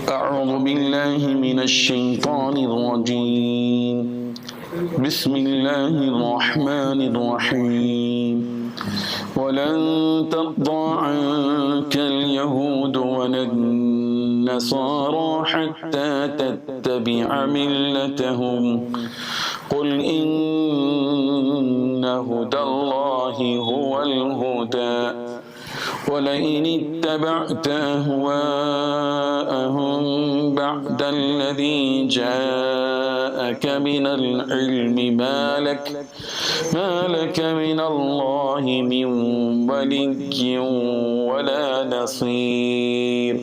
أعوذ بالله من الشيطان الرجيم بسم الله الرحمن الرحيم ولن ترضى عنك اليهود ولا النصارى حتى تتبع ملتهم قل إن هدى الله هو الهدى ولئن اتبعت أهواءهم بعد الذي جاءك من العلم ما لك من الله من ولي ولا نصير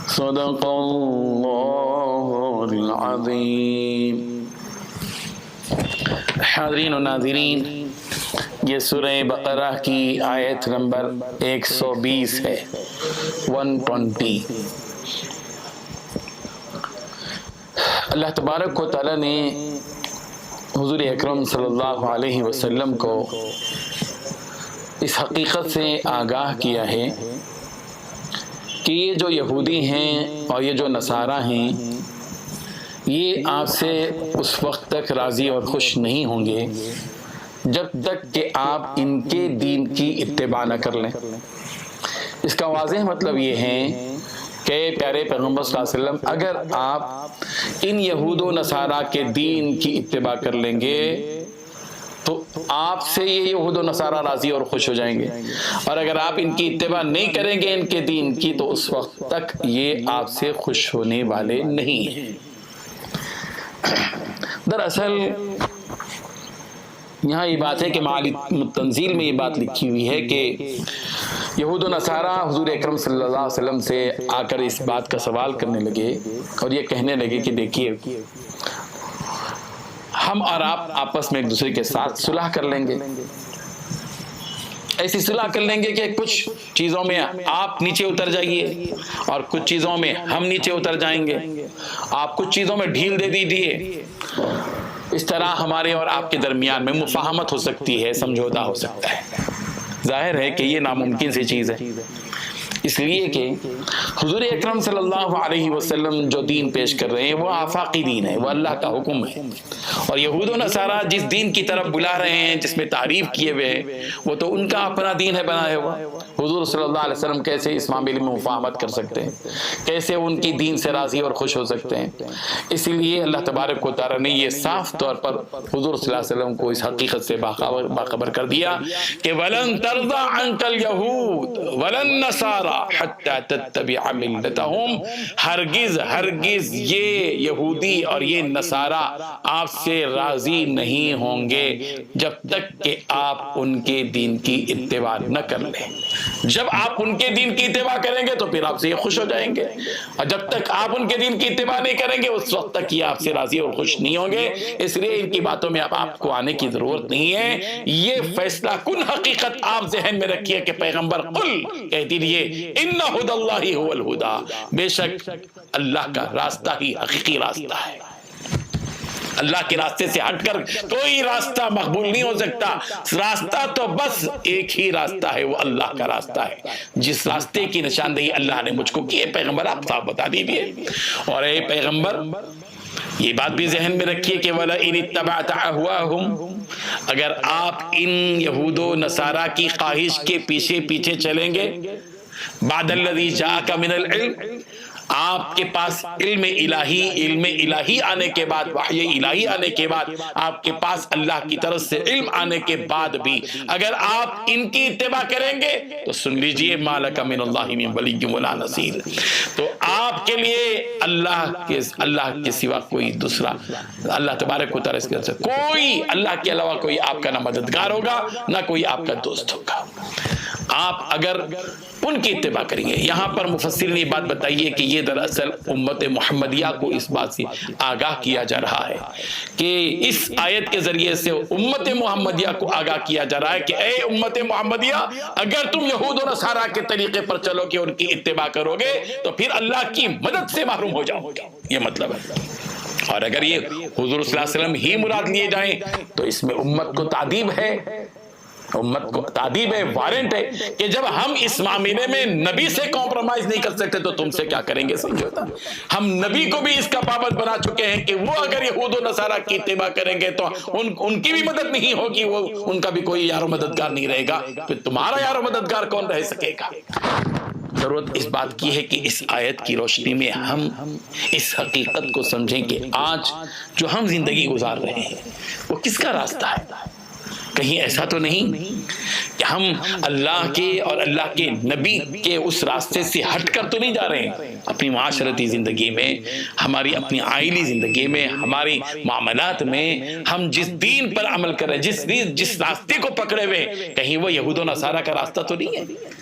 صدق الله العظيم. حاضرین و ناظرین، یہ سورہ بقرہ کی آیت نمبر 120 ہے، 120۔ اللہ تبارک و تعالیٰ نے حضور اکرم صلی اللہ علیہ وسلم کو اس حقیقت سے آگاہ کیا ہے کہ یہ جو یہودی ہیں اور یہ جو نصارہ ہیں، یہ آپ سے اس وقت تک راضی اور خوش نہیں ہوں گے جب تک کہ آپ ان کے دین کی اتباع نہ کر لیں۔ اس کا واضح مطلب یہ ہے کہ پیارے پیغمبر صلی اللہ علیہ وسلم، اگر آپ ان یہود و نصارہ کے دین کی اتباع کر لیں گے تو آپ سے یہ یہود و نصارہ راضی اور خوش ہو جائیں گے، اور اگر آپ ان کی اتباع نہیں کریں گے ان کے دین کی تو اس وقت تک یہ آپ سے خوش ہونے والے نہیں ہیں۔ دراصل یہاں یہ بات ہے کہ معالم التنزیل میں یہ بات لکھی ہوئی ہے کہ یہود و نصارہ حضور اکرم صلی اللہ علیہ وسلم سے آ کر اس بات کا سوال کرنے لگے اور یہ کہنے لگے کہ دیکھیے، ہم اور آپ آپس میں ایک دوسرے کے ساتھ صلح کر لیں گے، ایسی صلح کر لیں گے کہ کچھ چیزوں میں آپ نیچے اتر جائیے اور کچھ چیزوں میں ہم نیچے اتر جائیں گے، آپ کچھ چیزوں میں ڈھیل دے دیجیے، اس طرح ہمارے اور آپ کے درمیان میں مفاہمت ہو سکتی ہے، سمجھوتا ہو سکتا ہے۔ ظاہر ہے کہ یہ ناممکن سی چیز ہے، اس لیے کہ حضور اکرم صلی اللہ علیہ وسلم جو دین پیش کر رہے ہیں وہ آفاقی دین ہے، وہ اللہ کا حکم ہے، اور یہود و نصارہ جس دین کی طرف بلا رہے ہیں، جس میں تعریف کیے ہوئے ہیں، وہ تو ان کا اپنا دین ہے بنایا ہوا۔ حضور صلی اللہ علیہ وسلم کیسے اس معاملے میں مفاہمت کر سکتے ہیں، کیسے ان کی دین سے راضی اور خوش ہو سکتے ہیں؟ اسی لیے اللہ تبارک و تعالیٰ نے یہ صاف طور پر حضور صلی اللہ علیہ وسلم کو اس حقیقت سے باخبر کر دیا کہ وَلَن تَرْضَىٰ عَنْكَ الْيَهُودُ وَلَا النَّصَارَىٰ حَتَّىٰ تَتَّبِعَ مِلَّتَهُمْ، ہرگز یہ یہودی اور یہ نصارہ آپ سے راضی نہیں ہوں گے جب تک کہ آپ ان کے دین کی اتباع نہ کر لیں۔ جب آپ ان کے دین کی اتباع کریں گے تو پھر آپ سے یہ خوش ہو جائیں گے، اور جب تک آپ ان کے دین کی اتباع نہیں کریں گے اس وقت تک یہ آپ سے راضی اور خوش نہیں ہوں گے۔ اس لیے ان کی باتوں میں اب آپ کو آنے کی ضرورت نہیں ہے، یہ فیصلہ کن حقیقت آپ ذہن میں رکھیے کہ پیغمبر قل کہہ دیجیے ان ھدی اللہ ھو الھدی، بے شک اللہ کا راستہ ہی حقیقی راستہ ہے، اللہ کے راستے سے ہٹ کر کوئی راستہ مقبول نہیں ہو سکتا۔ راستہ تو بس ایک ہی راستہ ہے، وہ اللہ کا راستہ ہے، جس راستے کی نشاندہی اللہ نے مجھ کو کی ہے۔ پیغمبر آپ صاحب بتا دیجیے، اور اے پیغمبر یہ بات بھی ذہن میں رکھیے کہ وَلَئِنِ اتَّبَعْتَ أَهْوَاءَهُمْ، اگر آپ ان یہود و نصارہ کی خواہش کے پیچھے چلیں گے، بعد الذی جاءک من العلم، آپ کے پاس علم الہی آنے کے بعد، وحی الہی آنے کے بعد، آپ کے پاس اللہ کی طرف سے علم آنے کے بعد بھی اگر آپ ان کی اتباع کریں گے تو سن لیجئے ما لک من اللہ من ولی ولا نصیر، تو آپ کے لیے اللہ کے سوا کوئی دوسرا، اللہ تبارک و تعالیٰ کے طرف سے کوئی، اللہ کے علاوہ کوئی آپ کا نہ مددگار ہوگا نہ کوئی آپ کا دوست ہوگا۔ آپ اگر ان کی اتباع کریں گے، یہاں پر مفسرین نے یہ بات بتائیے کہ یہ دراصل امت محمدیہ کو اس بات سے آگاہ کیا جا رہا ہے کہ اس آیت کے ذریعے سے امت محمدیہ کو آگاہ کیا جا رہا ہے کہ اے امت محمدیہ، اگر تم یہود و نصارہ کے طریقے پر چلو گے، ان کی اتباع کرو گے تو پھر اللہ کی مدد سے محروم ہو جاؤ گے، یہ مطلب ہے۔ اور اگر یہ حضور صلی اللہ علیہ وسلم ہی مراد لیے جائیں تو اس میں امت کو تعدیب ہے، امت کو تعدیب ہے، وارنٹ ہے کہ جب ہم اس معاملے میں نبی سے کمپرومائز نہیں کر سکتے تو تم سے کیا کریں گے سمجھوتا۔ ہم نبی کو بھی اس کا پابند بنا چکے ہیں کہ وہ اگر یہود و نصارہ کی اتباع کریں گے تو ان کی بھی مدد نہیں ہوگی، وہ ان کا بھی کوئی یار و مددگار نہیں رہے گا، پھر تمہارا یار و مددگار کون رہ سکے گا؟ ضرورت اس بات کی ہے کہ اس آیت کی روشنی میں ہم اس حقیقت کو سمجھیں کہ آج جو ہم زندگی گزار رہے ہیں وہ کس کا راستہ ہے؟ کہیں ایسا تو نہیں کہ ہم اللہ کے اور اللہ کے نبی کے اس راستے سے ہٹ کر تو نہیں جا رہے ہیں؟ اپنی معاشرتی زندگی میں، ہماری اپنی آئلی زندگی میں، ہماری معاملات میں ہم جس دین پر عمل کر رہے ہیں، جس راستے کو پکڑے ہوئے، کہیں وہ یہود و نصارہ کا راستہ تو نہیں ہے؟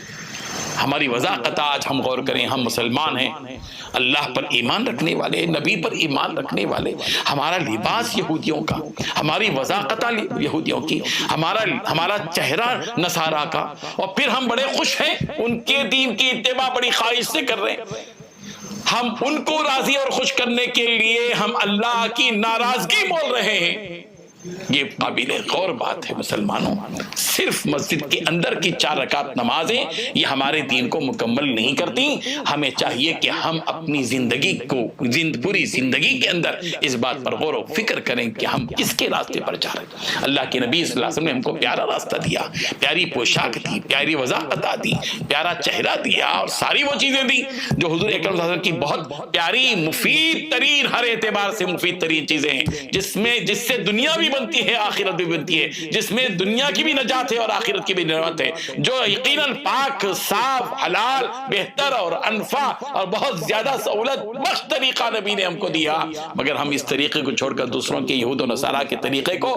ہماری وضاحت آج ہم غور کریں، ہم مسلمان ہیں، اللہ پر ایمان رکھنے والے، نبی پر ایمان رکھنے والے، ہمارا لباس یہودیوں کا، ہماری وضاحت یہودیوں کی، ہمارا چہرہ نصارہ کا، اور پھر ہم بڑے خوش ہیں ان کے دین کی اتباع بڑی خواہش سے کر رہے ہیں۔ ہم ان کو راضی اور خوش کرنے کے لیے ہم اللہ کی ناراضگی بول رہے ہیں۔ یہ قابل غور بات ہے مسلمانوں، صرف مسجد کے اندر کی 4 رکعت نمازیں یہ ہمارے دین کو مکمل نہیں کرتی۔ ہمیں چاہیے کہ ہم اپنی زندگی کو پوری زندگی کے اندر اس بات پر غور و فکر کریں کہ ہم کس کے راستے پر جا رہے ہیں۔ اللہ کے نبی صلی اللہ علیہ وسلم نے ہم کو پیارا راستہ دیا، پیاری پوشاک دی، پیاری وضاحت دی، پیارا چہرہ دیا، اور ساری وہ چیزیں دی جو حضور اکرم صلی اللہ علیہ وسلم کی بہت پیاری، مفید ترین، ہر اعتبار سے مفید ترین چیزیں ہیں، جس سے دنیا بھی بنتی ہے، آخرت بھی بنتی ہے، جس میں دنیا کی بھی نجات ہے اور آخرت کی بھی نجات ہے، جو یقیناً پاک، صاف، حلال، بہتر اور انفع اور بہت زیادہ سہولت بخش طریقہ نبی نے ہم کو دیا، مگر ہم اس طریقے کو چھوڑ کر دوسروں کے یہود و نصارہ کے طریقے کو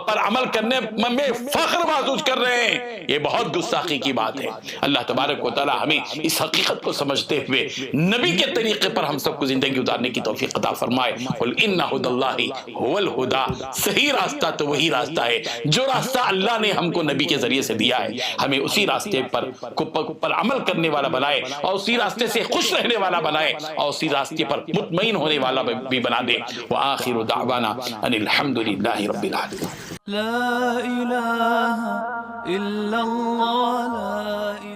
پر عمل کرنے میں فخر محسوس کر رہے ہیں۔ یہ بہت گستاخی کی بات ہے۔ اللہ تبارک و تعالی ہمیں اس حقیقت کو سمجھتے ہوئے نبی کے طریقے پر ہم سب کو زندگی گزارنے کی توفیق عطا فرمائے۔ قل ان ہدی اللہ هو الہدی، صحیح راستہ تو وہی راستہ ہے جو راستہ اللہ نے ہم کو نبی کے ذریعے سے دیا ہے، ہمیں اسی راستے پر عمل کرنے والا بنائے، اور اسی راستے سے خوش رہنے والا بنائے، اور اسی راستے پر مطمئن ہونے والا بھی بنا دے۔ وآخر دعوانا ان الحمد للہ رب العالمین۔ لا الہ الا اللہ، لا